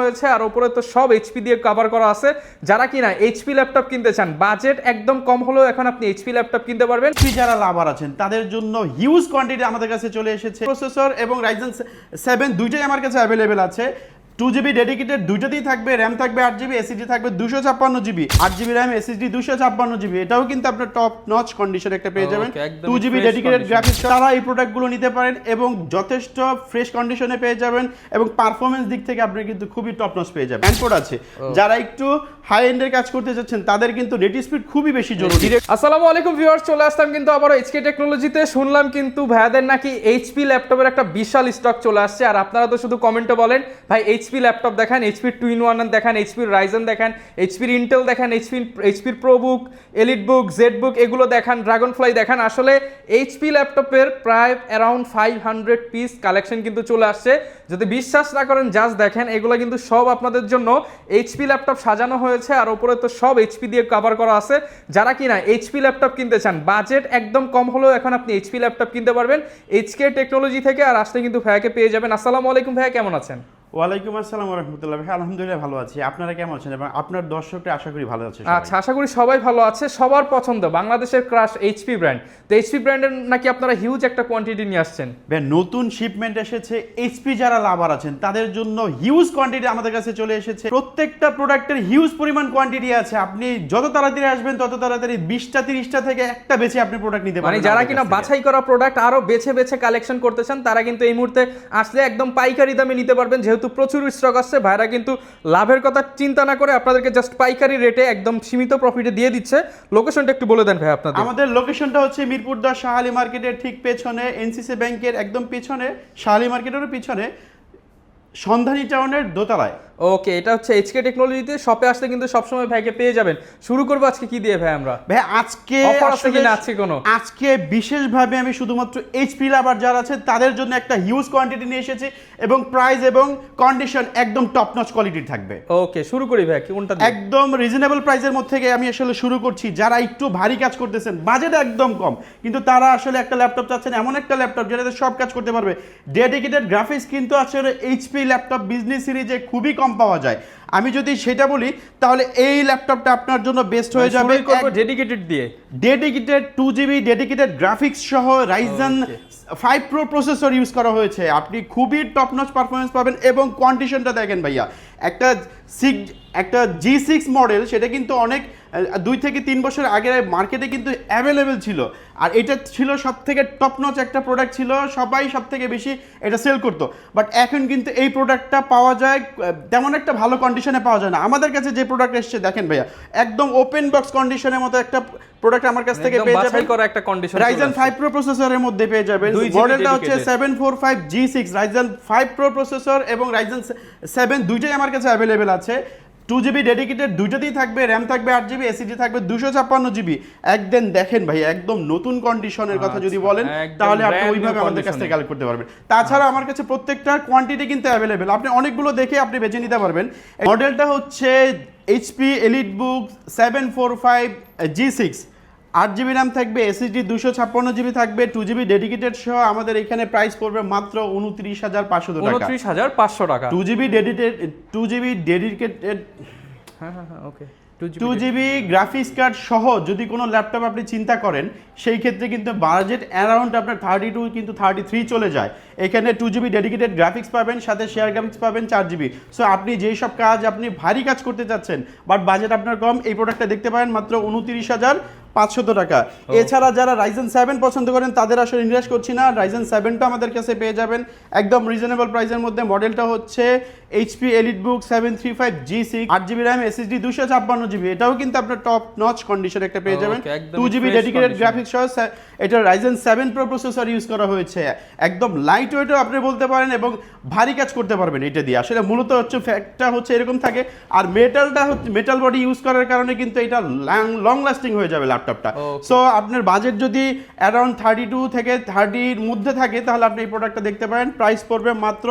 হয়েছে আর উপরে তো সব এইচপি দিয়ে কভার করা আছে। যারা কিনা এইচপি ল্যাপটপ কিনতে চান, বাজেট একদম কম হলেও এখন আপনি এইচপি ল্যাপটপ কিনতে পারবেন। যারা লাভার আছেন তাদের জন্য হিউজ কোয়ান্টিটি আমাদের কাছে চলে এসেছে। প্রসেসর এবং রাইজেন 7 দুইটাই আমার কাছে অ্যাভেলেবেল আছে। 2GB ডেডিকেটেড দুইটাতেই থাকবে, র্যাম থাকবে 8GB, এসএসডি থাকবে 256GB, 8GB RAM, SSD 256GB। এটাও কিন্তু আপনার টপ নচ কন্ডিশনে একটা পেয়ে যাবেন। 2GB ডেডিকেটেড গ্রাফিক্স, তারা এই প্রোডাক্টগুলো নিতে পারেন এবং যথেষ্ট ফ্রেশ কন্ডিশনে পেয়ে যাবেন এবং পারফরমেন্স দিক থেকে আপনি কিন্তু খুবই টপ নচ পেয়ে যাবেন। হ্যান্ডপোর্ট আছে, যারা একটু হাই এন্ডের কাজ করতে যাচ্ছেন তাদের কিন্তু নেট স্পিড খুবই বেশি জরুরি। আসসালামু আলাইকুম ভিউয়ার্স, চলে আসলাম কিন্তু আবার এইচকে টেকনোলজিতে। শুনলাম কিন্তু ভাইয়াদের নাকি এইচপি ল্যাপটপের একটা বিশাল স্টক চলে আসছে, আর আপনারা তো শুধু কমেন্টে বলেন ভাই এইচপি ল্যাপটপ দেখান, এইচপি 2-in-1 দেখান, এইচপির রাইজেন দেখান, এইচপির ইন্টেল দেখান, এইচপির প্রোবুক, এলিট বুক, জেড বুক এগুলো দেখান, ড্রাগন ফ্লাই দেখান। আসলে এইচপি ল্যাপটপের প্রায় অ্যারাউন্ড 500 পিস কালেকশন কিন্তু চলে আসছে। যদি বিশ্বাস না করেন জাস্ট দেখেন, এগুলো কিন্তু সব আপনাদের জন্য এইচপি ল্যাপটপ সাজানো হয়েছে আর উপরে তো সব এইচপি দিয়ে কভার করা আছে। যারা কিনা এইচপি ল্যাপটপ কিনতে চান, বাজেট একদম কম হলেও এখন আপনি এইচপি ল্যাপটপ কিনতে পারবেন এইচকে টেকনোলজি থেকে। আর আসলে কিন্তু ভাইয়াকে পেয়ে যাবেন। আসসালামু আলাইকুম ভাইয়া, কেমন আছেন? ওয়ালাইকুম আসসালাম ওয়া রাহমাতুল্লাহ। ভাই আলহামদুলিল্লাহ ভালো আছি, আপনারা কেমন আছেন এবং আপনার দর্শকরা আশা করি ভালো আছে? আচ্ছা, আশা করি সবাই ভালো আছে। সবার পছন্দ বাংলাদেশের ক্রাশ এইচপি ব্র্যান্ড। তো এইচপি ব্র্যান্ডের নাকি আপনারা হিউজ একটা কোয়ান্টিটি নিয়ে আসছেন। ভাই নতুন শিপমেন্ট এসেছে, এইচপি যারা লাভার আছেন তাদের জন্য হিউজ কোয়ান্টিটি আমাদের কাছে চলে এসেছে। প্রত্যেকটা প্রোডাক্টের হিউজ পরিমাণ কোয়ান্টিটি আছে। আপনি যত তাড়াতাড়ি আসবেন তত তাড়াতাড়ি 20টা 30টা থেকে একটা বেছে আপনি প্রোডাক্ট নিতে পারবেন। মানে যারা কিনা বাছাই করা প্রোডাক্ট আরো বেছে বেছে কালেকশন করতে চান তারা কিন্তু এই মুহূর্তে আসলে একদম পাইকারি দামে নিতে পারবেন। যেহেতু প্রচুর স্টক আসছে, ভাইরা কিন্তু লাভের কথা চিন্তা না করে আপনাদেরকে জাস্ট পাইকারি রেটে একদম সীমিত প্রফিটে দিয়ে দিচ্ছে। লোকেশনটা একটু বলে দেন ভাই আপনাদের। আমাদের লোকেশনটা হচ্ছে মিরপুর 10 শাহালি মার্কেটের ঠিক পেছনে, এনসিসি ব্যাংকের একদম পেছনে, শাহালি মার্কেটের পিছনে, সন্ধানী টাউনের দোতলায়। ওকে, এটা হচ্ছে এইচকে টেকনোলজিতে। শপে আসলে কিন্তু সবসময় ভাইকে পেয়ে যাবেন। শুরু করবো আজকে কি দিয়ে ভাই? আমরা ভাই আজকে অফার আছে কিনা আজকে কোনো? আজকে বিশেষভাবে আমি শুধুমাত্র এইচপি লাভার যারা আছে তাদের জন্য একটা হিউজ কোয়ান্টিটি নিয়ে এসেছি এবং প্রাইস এবং কন্ডিশন একদম টপ নচ কোয়ালিটির থাকবে। ওকে, শুরু করি ভাই, কোনটা দিয়ে? একদম রিজনেবল প্রাইসের মধ্যে থেকে আমি আসলে শুরু করছি। যারা একটু ভারী কাজ করতেছেন, বাজেট একদম কম, কিন্তু তারা আসলে একটা ল্যাপটপ চাচ্ছেন, এমন একটা ল্যাপটপ যেটাতে সব কাজ করতে পারবে। ডেডিকেটেড গ্রাফিক্স কিন্তু আসলে এইচপি ল্যাপটপ বিজনেস সিরিজে খুবই কম পাওয়া যায়। আমি যদি সেটা বলি তাহলে এই ল্যাপটপটা আপনার জন্য বেস্ট হয়ে যাবে। ডেডিকেটেড দিয়ে, ডেডিকেটেড 2GB ডেডিকেটেড গ্রাফিক্স সহ রাইজেন 5 প্রো প্রসেসর ইউজ করা হয়েছে। আপনি খুবই টপ নচ পারফরমেন্স পাবেন এবং কন্ডিশনটা দেখেন ভাইয়া, একটা G6 মডেল, সেটা কিন্তু অনেক 2 থেকে 3 বছর আগে মার্কেটে কিন্তু অ্যাভেলেবেল ছিল, আর এটা ছিল সব থেকে টপ নচ একটা প্রোডাক্ট ছিল, সবাই সব থেকে বেশি এটা সেল করতো। বাট এখন কিন্তু এই প্রোডাক্টটা পাওয়া যায় তেমন একটা ভালো কন্ডিশনে পাওয়া যায় না। আমাদের কাছে যে প্রোডাক্ট এসেছে দেখেন ভাইয়া, একদম ওপেন বক্স কন্ডিশনের মতো একটা প্রোডাক্ট আমার কাছ থেকে পেয়ে যাবেন। রাইজেন 5 প্রো প্রসেসরের মধ্যে পেয়ে যাবেন। মডেলটা হচ্ছে 745G6 রাইজেন 5 প্রো প্রসেসর এবং রাইজেন 7 দুইটাই আমার কাছে অ্যাভেলেবেল আছে। 2GB ডেডিকেটেড দুইটাতেই থাকবে, র্যাম থাকবে 8GB, এসএসডি থাকবে 256GB। একদম দেখেন ভাই, একদম নতুন কন্ডিশনের কথা যদি বলেন তাহলে আপনি ওইভাবে আমাদের কাছ থেকে কালেক্ট করতে পারবেন। তাছাড়া আমার কাছে প্রত্যেকটার কোয়ান্টিটি কিন্তু অ্যাভেলেবেল, আপনি অনেকগুলো দেখে আপনি বেছে নিতে পারবেন। মডেলটা হচ্ছে এইচপি এলিট বুক 745G6, 8GB র্যাম থাকবে, এসএসডি 256GB থাকবে, 2GB ডেডিকেটেড সহ আমাদের এখানে প্রাইস পড়বে মাত্র 29,500 টাকা। 29,500 টাকা। 2GB ডেডিকেটেড, ওকে, 2GB গ্রাফিক্স কার্ড সহ যদি কোনো ল্যাপটপ আপনি চিন্তা করেন, সেই ক্ষেত্রে কিন্তু বাজেট অ্যারাউন্ড আপনার 32 কিন্তু 33 চলে যায়। এখানে 2GB ডেডিকেটেড গ্রাফিক্স পাবেন, সাথে শেয়ার গ্রাফিক্স পাবেন 4GB। সো আপনি যেই সব কাজ, আপনি ভারী কাজ করতে চাচ্ছেন বাট বাজেট আপনার কম, এই প্রোডাক্টটা দেখতে পারেন মাত্র 29,500 টাকা। এছাড়া যারা রাইজেন 7 পছন্দ করেন তাদের আসলে নিরাশ করছি না, রাইজেন 7টা আমাদের কাছে পেয়ে যাবেন একদম রিজনেবল প্রাইসের মধ্যে। মডেলটা হচ্ছে এইচপি এলিট বুক 735G6, 8GB RAM, SSD 256GB। এটাও কিন্তু আপনার টপ নচ কন্ডিশনে একটা পেয়ে যাবেন। 2GB ডেডিকেটেড গ্রাফিক্স সহ এটা রাইজেন 7 প্রো প্রসেসর ইউজ করা হয়েছে। একদম লাইট ওয়েটও আপনি বলতে পারেন এবং ভারী কাজ করতে পারবেন এটা দিয়ে। আসলে মূলত হচ্ছে ফ্যাক্টটা হচ্ছে এরকম থাকে, আর মেটাল বডি ইউজ করার কারণে কিন্তু এটা লং লাস্টিং হয়ে যাবে ল্যাপটপ। ল্যাপটপটা। সো আপনার বাজেট যদি অ্যারাউন্ড 32 থেকে 30-র মধ্যে থাকে তাহলে আপনি এই প্রোডাক্টটা দেখতে পারেন। প্রাইস পড়বে মাত্র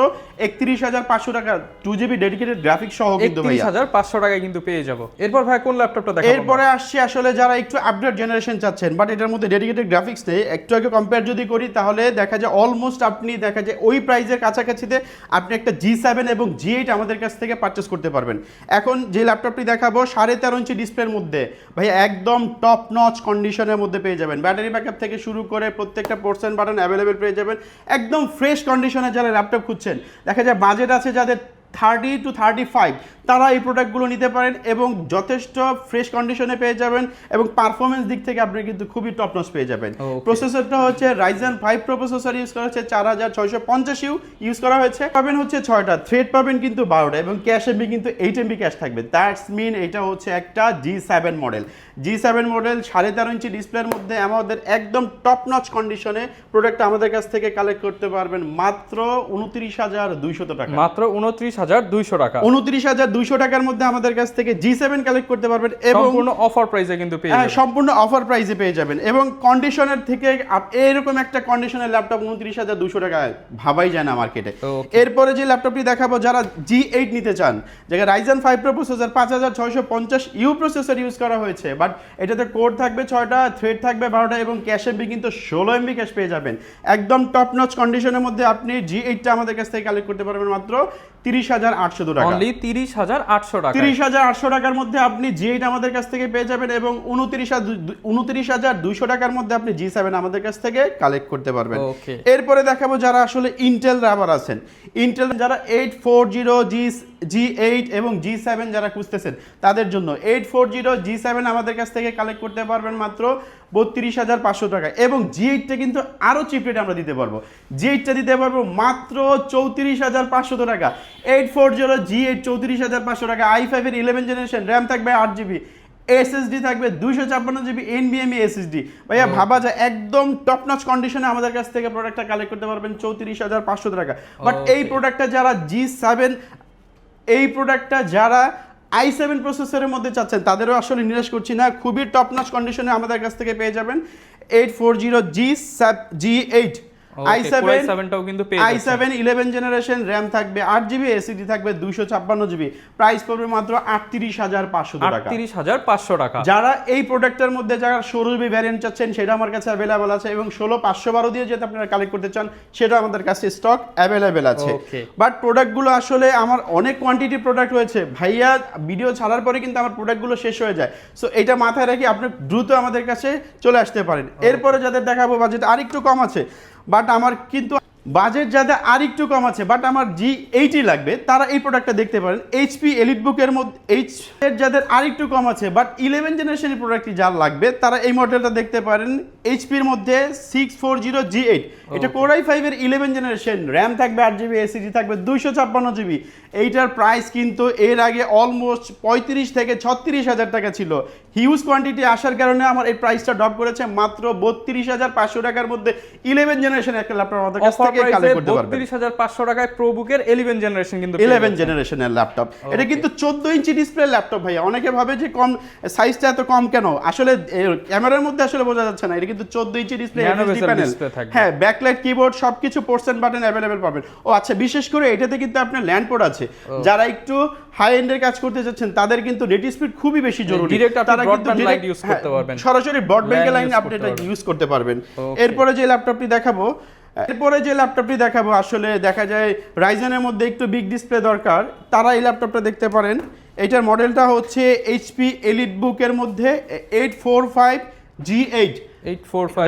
31,500 টাকা, 2GB ডেডিকেটেড গ্রাফিক্স সহ কিন্তু ভাইয়া 31,500 টাকায় কিন্তু পেয়ে যাব। এরপর ভাই কোন ল্যাপটপটা দেখাবো? এরপরে আসছি আসলে যারা একটু আপডেট জেনারেশন চাচ্ছেন বাট এটার মধ্যে ডেডিকেটেড গ্রাফিক্স নেই, একটু আগে কম্পেয়ার যদি করি তাহলে দেখা যায় অলমোস্ট আপনি দেখা যায় ওই প্রাইজের কাছাকাছিতে আপনি একটা G7 এবং G8 আমাদের কাছ থেকে পারচেস করতে পারবেন। এখন যে ল্যাপটপটি দেখাবো 13.5 ইঞ্চি ডিসপ্লের মধ্যে ভাই একদম টপ নচ কন্ডিশনের মধ্যে পেয়ে যাবেন। ব্যাটারি ব্যাকআপ থেকে শুরু করে প্রত্যেকটা পোর্শন বাটন অ্যাভেলেবেল পেয়ে যাবেন। একদম ফ্রেশ কন্ডিশনে যারা ল্যাপটপ খুঁজছেন, দেখা যায় বাজেট আছে যাদের 30 to 35, তারা এই প্রোডাক্টগুলো নিতে পারেন এবং যথেষ্ট ফ্রেশ কন্ডিশনে পেয়ে যাবেন এবং পারফরমেন্স দিক থেকে আপনি কিন্তু খুবই টপ নচ পেয়ে যাবেন। প্রসেসরটা হচ্ছে Ryzen 5 Pro প্রসেসর ইউজ করা হচ্ছে, 4650U ইউজ করা হয়েছে। পাবেন হচ্ছে 6টা থ্রেড পাবেন কিন্তু 12টা এবং ক্যাশ এমবি কিন্তু 8 MB ক্যাশ থাকবে। দ্যাটস মিন এটা হচ্ছে একটা G7 মডেল। G7 মডেল 13.5 ইঞ্চি ডিসপ্লের মধ্যে আমাদের একদম টপ নচ কন্ডিশনে প্রোডাক্টটা আমাদের কাছ থেকে কালেক্ট করতে পারবেন মাত্র 29,200 টাকা। মাত্র 29,200 টাকা। 29,200 টাকার মধ্যে আমাদের কাছ থেকে G7 কালেক্ট করতে পারবেন এবং সম্পূর্ণ অফার প্রাইসে কিন্তু পেয়ে যাবেন। সম্পূর্ণ অফার প্রাইসে পেয়ে যাবেন এবং কন্ডিশনের থেকে এরকম একটা কন্ডিশনের ল্যাপটপ 29,200 টাকায় ভাবাই যায় না মার্কেটে। এরপরে যে ল্যাপটপটি দেখাবো যারা G8 নিতে চান, যেটা Ryzen 5 Pro processor 5650U processor use করা হয়েছে, বাট এটাতে কোর থাকবে 6টা, থ্রেড থাকবে 12টা এবং ক্যাশ এমবি কিন্তু 16 MB ক্যাশ পেয়ে যাবেন। একদম টপ নচ কন্ডিশনের মধ্যে আপনি G8টা আমাদের কাছ থেকে কালেক্ট করতে পারবেন মাত্র 30,800 টাকা। অনলি 30,800 টাকা। 30,800 টাকার মধ্যে আপনি G8 আমাদের কাছ থেকে পেয়ে যাবেন এবং 29,200 টাকার মধ্যে আপনি G7 আমাদের কাছ থেকে কালেক্ট করতে পারবেন। এরপরে দেখাবো যারা আসলে ইন্টেল রাবার আছেন, ইন্টেল যারা 840 G8 এবং G7 যারা খুঁজতেছেন তাদের জন্য 840 G7 আমাদের কাছ থেকে কালেক্ট করতে পারবেন মাত্র 32,500 টাকা এবং G8টা কিন্তু আরো চিপ রেটে আমরা দিতে পারবো। G8টা দিতে পারবো মাত্র 34,500 টাকা। 840 G8 34,500 টাকা। i5 এর 11 জেনারেশন, র্যাম থাকবে 8GB, SSD থাকবে 256GB NVMe SSD। ভাইয়া ভাবা যায় একদম টপ নচ কন্ডিশনে আমাদের কাছ থেকে প্রোডাক্টটা কালেক্ট করতে পারবেন 34,500 টাকা। বাট এই প্রোডাক্টটা যারা G7 এই প্রোডাক্টটা যারা i7 প্রসেসরের মধ্যে চাচ্ছেন তাদেরও আসলে নিরাশ করছি না, খুবই টপ নচ কন্ডিশনে আমাদের কাছ থেকে পেয়ে যাবেন 840 G8 i7টাও কিন্তু পেয়ে যাচ্ছেন। i7 11 জেনারেশন, র্যাম থাকবে 8GB, SSD থাকবে 256GB, প্রাইস পড়বে মাত্র 38,500 টাকা। 38,500 টাকা। যারা এই প্রোডাক্টের মধ্যে যারা 16GB ভ্যারিয়েন্ট চাচ্ছেন সেটা আমার কাছে অ্যাভেলেবল আছে এবং 16512 দিয়ে যেটা আপনারা কালেক্ট করতে চান সেটা আমাদের কাছে স্টক অ্যাভেলেবল আছে। বাট প্রোডাক্টগুলো আসলে আমার অনেক কোয়ান্টিটি প্রোডাক্ট রয়েছে ভাইয়া, ভিডিও ছাড়ার পরে কিন্তু আমার প্রোডাক্টগুলো শেষ হয়ে যায়। সো এটা মাথায় রেখে আপনি দ্রুত আমাদের কাছে চলে আসতে পারেন। এরপরে যাদের দেখাবো বাজেট আরেকটু কম আছে বাট আমার কিন্তু বাজেট যাদের আরেকটু কম আছে বাট আমার G80 লাগবে তারা এই প্রোডাক্টটা দেখতে পারেন। HP এলিটবুকের মধ্যে যাদের আরেকটু কম আছে বাট 11 জেনারেশনের প্রোডাক্টটি যার লাগবে তারা এই মডেলটা দেখতে পারেন। HPর মধ্যে 640 G8, এটা Core i5 এর 11 জেনারেশন, র্যাম থাকবে 8GB, SSD থাকবে 256GB। এইটার প্রাইস কিন্তু এর আগে অলমোস্ট 35 থেকে 36,000 টাকা ছিল। হিউজ কোয়ান্টিটি আসার কারণে আমার এই প্রাইসটা ড্রপ করেছে মাত্র 32,500 টাকার মধ্যে 11 জেনারেশন একটা ল্যাপটপ আমাদের কাছ থেকে কালেক্ট করতে পারবেন। 32,500 টাকায় প্রোবুকের 11 জেনারেশন কিন্তু 11 জেনারেশনের ল্যাপটপ। এটা কিন্তু 14 ইঞ্চি ডিসপ্লে ল্যাপটপ ভাইয়া। অনেকে ভাবে যে কম সাইজটা এত কম কেন, আসলে ক্যামেরার মধ্যে আসলে বোঝা যাচ্ছে না, এটা কিন্তু 14 ইঞ্চি ডিসপ্লে, এলইডি প্যানেল, হ্যাঁ ব্যাকলাইট কিবোর্ড, সবকিছু পোর্টস বাটন অ্যাভেলেবেল পাবেন। ও আচ্ছা, বিশেষ করে এটাতে কিন্তু আপনার ল্যান্ড পোর্ট আছে। যারা একটু হাই এন্ডের কাজ করতে যাচ্ছেন তাদের কিন্তু নেট স্পিড খুবই বেশি জরুরি, তারা কিন্তু ইউজ করতে পারবেন, সরাসরি ব্রডব্যান্ড লাইন আপনি এটা ইউজ করতে পারবেন। এরপরে যে ল্যাপটপটি দেখাবো আসলে দেখা যায় রাইজেনের মধ্যে একটু বিগ ডিসপ্লে দরকার, তারা এই ল্যাপটপটা দেখতে পারেন। এটার মডেলটা হচ্ছে HP এলিটবুকের মধ্যে 845 G8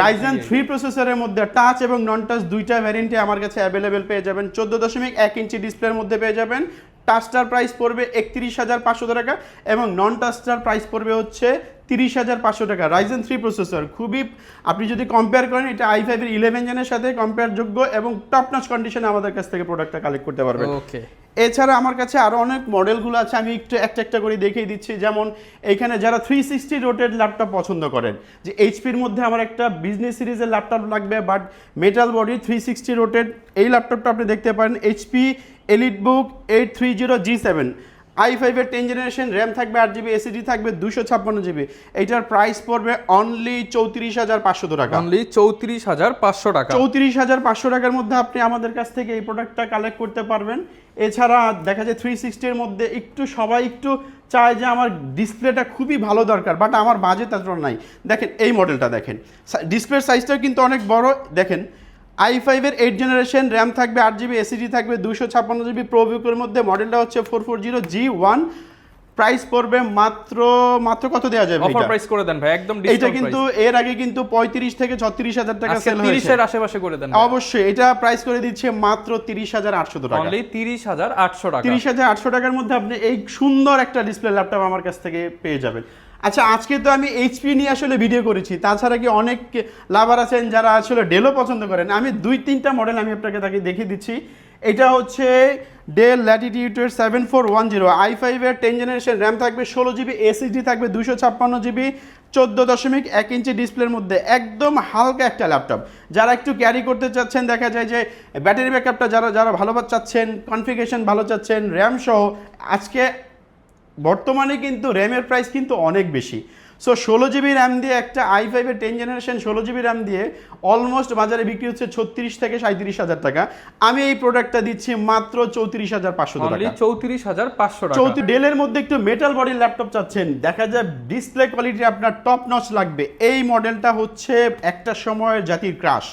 Ryzen 3 প্রসেসরের মধ্যে টাচ এবং নন টাচ দুইটা ভ্যারিয়েন্টে আমার কাছে অ্যাভেলেবেল পেয়ে যাবেন। 14.1 ইঞ্চি ডিসপ্লের মধ্যে পেয়ে যাবেন। টাচটার প্রাইস পড়বে 31,500 টাকা এবং নন টাচটার প্রাইস পড়বে হচ্ছে 30,500 টাকা। Ryzen 3 প্রসেসর খুবই, আপনি যদি কম্পেয়ার করেন এটা i5 এর 11 জেনের সাথে কম্পেয়ার যোগ্য এবং টপ নচ কন্ডিশনে আমাদের কাছ থেকে প্রোডাক্টটা কালেক্ট করতে পারবেন। এছাড়া আমার কাছে আরো অনেক মডেলগুলো আছে, আমি একটু একটা করে দেখিয়ে দিচ্ছি। যেমন এইখানে যারা 360 রোটেড ল্যাপটপ পছন্দ করেন, যে এইচপির মধ্যে আমার একটা বিজনেস সিরিজের ল্যাপটপ লাগবে বাট মেটাল বডি 360 রোটেড, এই ল্যাপটপটা আপনি দেখতে পারেন। HP এলিটবুক 830 G7 i5 এর 10 জেনারেশন, র্যাম থাকবে 8GB, এসএসডি থাকবে 256GB। এইটার প্রাইস পড়বে অনলি 34,500 টাকা। অনলি 34,500 টাকা। 34,500 টাকার মধ্যে আপনি আমাদের কাছ থেকে এই প্রোডাক্টটা কালেক্ট করতে পারবেন। এছাড়া দেখা যায় 360 এর মধ্যে সবাই একটু চায় যে আমার ডিসপ্লেটা খুবই ভালো দরকার, বাট আমার বাজেট এতটা নাই। দেখেন এই মডেলটা দেখেন, ডিসপ্লের সাইজটাও কিন্তু অনেক বড়। দেখেন i5 এর 8 জেনারেশন, র্যাম থাকবে 8GB, এসএসডি থাকবে 256GB, প্রোভিকের মধ্যে মডেলটা হচ্ছে 440G1। প্রাইস পড়বে মাত্র কত দেওয়া যাবে? অফার প্রাইস করে দেন ভাই, একদম ডিসকাউন্ট এটা কিন্তু এর আগে কিন্তু 35 থেকে 36,000 টাকা সেল হয়েছে। 30 এর আশেপাশে করে দেন অবশ্যই। এটা প্রাইস করে দিচ্ছে মাত্র 30,800 টাকা। অনলি 30,800 টাকা। 30,800 টাকার মধ্যে আপনি এই সুন্দর একটা ডিসপ্লে ল্যাপটপ আমার কাছ থেকে পেয়ে যাবেন। আচ্ছা, আজকে তো আমি এইচপি নিয়ে আসলে ভিডিও করেছি, তাছাড়া কি অনেক লাভার আছেন যারা আসলে ডেলও পছন্দ করেন। আমি 2-3টা মডেল আমি আপনাকে তাকে দেখিয়ে দিচ্ছি। এটা হচ্ছে ডেল ল্যাটিটিউডের 7410, i5 এর 10 জেনারেশন, র্যাম থাকবে 16GB, এসএসডি থাকবে 256GB, 14.1 ইঞ্চি ডিসপ্লের মধ্যে একদম হালকা একটা ল্যাপটপ। যারা একটু ক্যারি করতে চাচ্ছেন, দেখা যায় যে ব্যাটারি ব্যাকআপটা যারা ভালো চাচ্ছেন, কনফিগারেশন ভালো চাচ্ছেন, র্যাম সহ, আজকে বর্তমানে কিন্তু র্যামের প্রাইস কিন্তু অনেক বেশি। সো 16GB র্যাম দিয়ে একটা i5 এর 10 জেনারেশন 16GB র্যাম দিয়ে অলমোস্ট বাজারে বিক্রি হচ্ছে 36 থেকে 37,000 টাকা। আমি এই প্রোডাক্টটা দিচ্ছি মাত্র 34,500 টাকা। অনলি 34,500 টাকা। ডেলের মধ্যে একটু মেটাল বডির ল্যাপটপ চাচ্ছেন, দেখা যায় ডিসপ্লে কোয়ালিটি আপনার টপ নচ লাগবে, এই মডেলটা হচ্ছে একটা সময়ের জাতির ক্রাশ।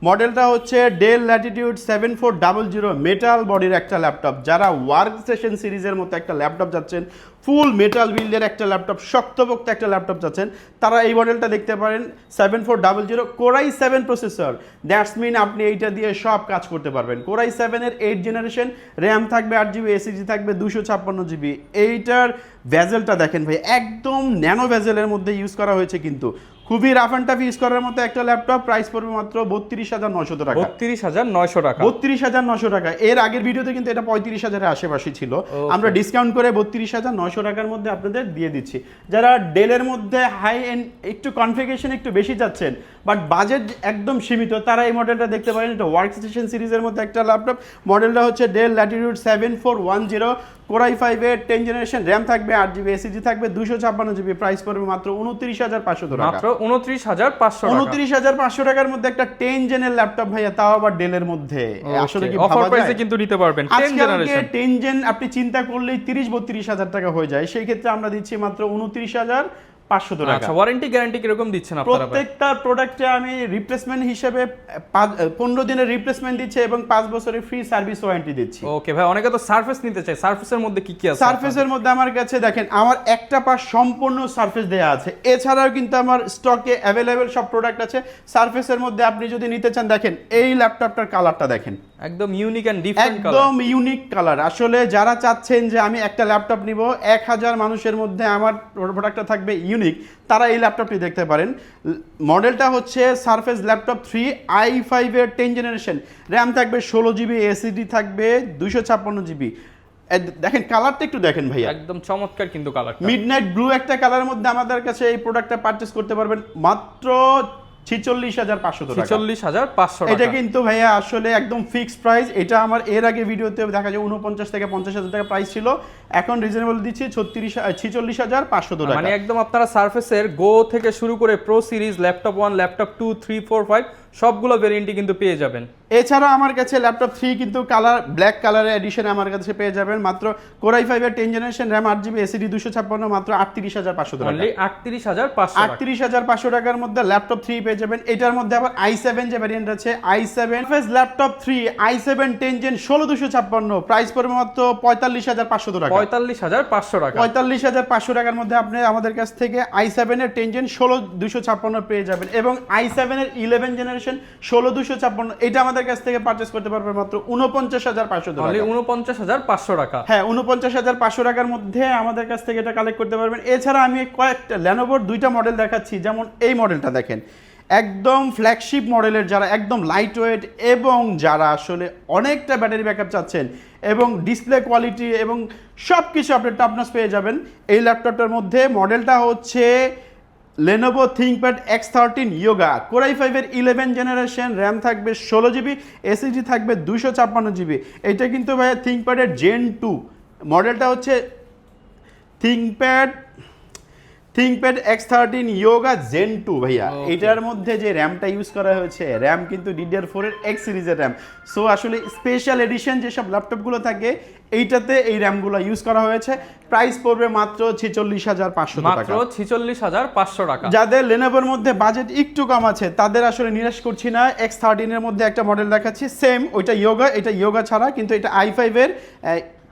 মডেলটা হচ্ছে ডেল ল্যাটিটিউড 7400, মেটাল বডির একটা ল্যাপটপ। যারা ওয়ার্ক স্টেশন সিরিজের মতো একটা ল্যাপটপ যাচ্ছেন, ফুল মেটাল বিল্ডের একটা ল্যাপটপ, শক্তপোক্ত একটা ল্যাপটপ যাচ্ছেন, তারা এই মডেলটা দেখতে পারেন। 7400 কোরাই 7 প্রসেসর, দ্যাটস মিন আপনি এইটা দিয়ে সব কাজ করতে পারবেন। কোরাই 7 এর 8 জেনারেশন, র্যাম থাকবে 8GB, এসএসডি থাকবে 256GB। এইটার ভেজেলটা দেখেন ভাই, একদম ন্যানো ভেজেলের মধ্যে ইউজ করা হয়েছে, কিন্তু খুবই রাফ অ্যান্ড টাফ ইউজ করার মতো একটা ল্যাপটপ। প্রাইস পড়বে মাত্র 32,900 টাকা। 32,900 টাকা। 32,900 টাকা। এর আগের ভিডিওতে কিন্তু এটা 35,000 এর আশেপাশে ছিল, আমরা ডিসকাউন্ট করে 32,900 টাকার মধ্যে আপনাদের দিয়ে দিচ্ছি। যারা ডেলের মধ্যে হাই এন্ড একটু কনফিগারেশন একটু বেশি যাচ্ছেন, বাট বাজেট একদম সীমিত, তারা এই মডেলটা দেখতে পারেন। এটা ওয়ার্ক স্টেশন সিরিজের মধ্যে একটা ল্যাপটপ। মডেলটা হচ্ছে ডেল ল্যাটিটিউড 7410, কোরাই 5 এর 10 জেনারেশন, র্যাম থাকবে 8GB, এসএসডি থাকবে 256GB। প্রাইস পড়বে মাত্র 29,500 টাকা। মাত্র 29,500 টাকা। 29,500 টাকার মধ্যে একটা 10 জেনের ল্যাপটপ ভাইয়া, তাও আবার ডেলের মধ্যে। আসলে কি অফার ভাবা প্রাইসে যায়? কিন্তু নিতে পারবেন 10 জেনারেশন। 10 জেন আপনি চিন্তা করলেই 30-32,000 টাকা হয়ে যায়। সেই ক্ষেত্রে আমরা দিচ্ছি মাত্র 29,500 টাকা। আচ্ছা, ওয়ারেন্টি গ্যারান্টি কিরকম দিচ্ছেন আপনারা? প্রত্যেকটা প্রোডাক্টে আমি রিপ্লেসমেন্ট হিসেবে 15 দিনের রিপ্লেসমেন্ট দিচ্ছি এবং 5 বছরের ফ্রি সার্ভিস ওয়ারেন্টি দিচ্ছি। ওকে ভাই, অনেকে তো সারফেস নিতে চায়, সারফেসের মধ্যে কি কি আছে? সারফেসের মধ্যে আমার কাছে দেখেন, আমার একটা পাশ সম্পূর্ণ সারফেস দেয়া আছে। এছাড়াও কিন্তু আমার স্টকে অ্যাভেলেবেল সব প্রোডাক্ট আছে। সারফেসের মধ্যে আপনি যদি নিতে চান, দেখেন এই ল্যাপটপটার কালারটা দেখেন, একদম ইউনিক এন্ড ডিফারেন্ট কালার, একদম ইউনিক কালার। আসলে যারা চাচ্ছেন যে আমি একটা ল্যাপটপ নিব, 1000 মানুষের মধ্যে আমার প্রোডাক্টটা থাকবে ইউনিক, তারা এই ল্যাপটপটি দেখতে পারেন। মডেলটা হচ্ছে সারফেস ল্যাপটপ 3, i5 এর 10 জেনারেশন, র্যাম থাকবে 16GB, এসএসডি থাকবে 256GB। দেখেন কালারটা একটু দেখেন ভাইয়া, একদম চমৎকার কিন্তু কালারটা। মিডনাইট ব্লু একটা কালারের মধ্যে আমাদের কাছে এই প্রোডাক্টটা পারচেজ করতে পারবেন মাত্র 46,500 টাকা। 46,500 টাকা। এটা কিন্তু ভাইয়া আসলে একদম ফিক্সড প্রাইস। এটা আমার এর আগে ভিডিওতে দেখা যায় 49 থেকে 50,000 টাকা প্রাইস ছিল, এখন রিজনেবল দিচ্ছি 46,500 টাকা। মানে একদম আপনারা সারফেসের গো থেকে শুরু করে প্রো সিরিজ, ল্যাপটপ 1, ল্যাপটপ 2, 3, 4, 5 সবগুলো ভেরিয়েন্টই কিন্তু পেয়ে যাবেন। এছাড়া আমার কাছে ল্যাপটপ 3 কিন্তু কালার ব্ল্যাক কালারের এডিশনে আমার কাছে পেয়ে যাবেন মাত্র কোরাই 5 এর 10 জেনারেশন, র্যাম 8GB, এসএসডি 256, মাত্র 38,500 টাকা। অনলি 38,500 টাকা। 38,500 টাকার মধ্যে ল্যাপটপ 3 পেয়ে যাবেন। এটার মধ্যে আবার i7 যে ভ্যারিয়েন্ট আছে, i7 face laptop 3, i7 10 gen 16256, price পড়বে মাত্র 45,500 টাকা। 45,500 টাকা। 45,500 টাকার মধ্যে আপনি আমাদের কাছ থেকে i7 এর 10 জেন 16256 পেয়ে যাবেন, এবং i7 এর 11 জেনারেশন 16256, এটা আমাদের কাছ থেকে পারচেজ করতে পারবেন মাত্র 49,500 টাকা। অনলি 49,500 টাকা। হ্যাঁ, 49,500 টাকার মধ্যে আমাদের কাছ থেকে এটা কালেক্ট করতে পারবেন। এছাড়া আমি কয়েকটা ল্যানোভোর 2টা মডেল দেখাচ্ছি, যেমন এই মডেলটা দেখেন, একদম ফ্ল্যাগশিপ মডেলের, যারা একদম লাইট ওয়েট এবং যারা আসলে অনেকটা ব্যাটারি ব্যাকআপ চাচ্ছেন এবং ডিসপ্লে কোয়ালিটি এবং সব কিছু আপনি টপনচ পেয়ে যাবেন এই ল্যাপটপটার মধ্যে। মডেলটা হচ্ছে Lenovo ThinkPad X13 Yoga, core i 5 এর 11 জেনারেশন, র্যাম থাকবে 16GB, এসএসডি থাকবে 256GB। এটা কিন্তু ভাই ThinkPad এর Gen 2, মডেলটা হচ্ছে থিংকপ্যাড X13 Yoga Zen 2 ভাইয়া। Okay. এটার মধ্যে যে র্যামটা ইউজ করা হয়েছে, র্যাম কিন্তু DDR4 এর X সিরিজের র্যাম। সো আসলে স্পেশাল এডিশন যেসব ল্যাপটপগুলো থাকে এইটাতে এই র্যামগুলো ইউজ করা হয়েছে। প্রাইস পড়বে মাত্র 46,500 টাকা। মাত্র 46,500 টাকা। যাদের লেনোভোর মধ্যে বাজেট একটু কম আছে তাদের আসলে নিরাশ করছি না। X13 এর মধ্যে একটা মডেল দেখাচ্ছি, সেম ওইটা ইয়োগা, এটা ইয়োগা ছাড়া, কিন্তু এটা i5 এর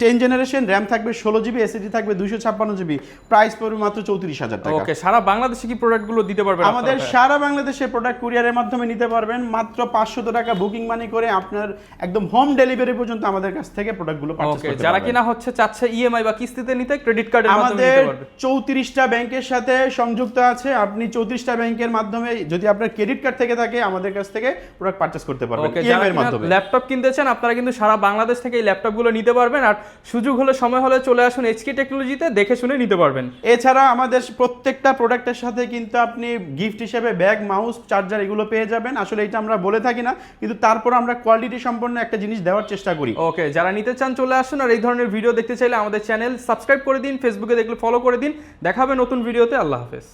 10 জেনারেশন, র্যাম থাকবে 16GB, এসএসডি থাকবে 256GB, প্রাইস পড়বে মাত্র 34,000 টাকা। ওকে, সারা বাংলাদেশে কি প্রোডাক্টগুলো দিতে পারবেন আমাদের আপনারা? সারা বাংলাদেশে প্রোডাক্ট কুরিয়ারের মাধ্যমে নিতে পারবেন। মাত্র 500 টাকা বুকিং মানি করে আপনার একদম হোম ডেলিভারি পর্যন্ত আমাদের কাছ থেকে প্রোডাক্টগুলো পারচেজ ওকে, করতে যারা পারবেন। কিনা হচ্ছে চাচ্ছে ইএমআই বা কিস্তিতে নিতে, ক্রেডিট কার্ডের মাধ্যমে আমাদের নিতে পারবে। 34টা ব্যাংকের সাথে সংযুক্ত আছে। আপনি 34টা ব্যাংকের মাধ্যমে যদি আপনার ক্রেডিট কার্ড থেকে থাকে আমাদের কাছ থেকে প্রোডাক্ট পারচেজ করতে পারবেন ওকে, যারা ইএমআই এর কিনা মাধ্যমে। ল্যাপটপ কিনতে চান আপনারা কিন্তু সারা বাংলাদেশ থেকে এই ল্যাপটপগুলো নিতে পারবেন। আর সুযোগ হলে, সময় হলে চলে আসুন এইচকে টেকনোলজিতে, দেখে শুনে নিতে পারবেন। এছাড়া আমাদের প্রত্যেকটা প্রোডাক্টের সাথে কিন্তু আপনি গিফট হিসেবে ব্যাগ, মাউস, চার্জার এগুলো পেয়ে যাবেন। আসলে এটা আমরা বলে থাকি না, কিন্তু তারপর আমরা কোয়ালিটি সম্পন্ন একটা জিনিস দেওয়ার চেষ্টা করি। ওকে, যারা নিতে চান চলে আসুন। আর এই ধরনের ভিডিও দেখতে চাইলে আমাদের চ্যানেল সাবস্ক্রাইব করে দিন, ফেসবুকে দেখলে ফলো করে দিন। দেখা হবে নতুন ভিডিওতে। আল্লাহ হাফেজ।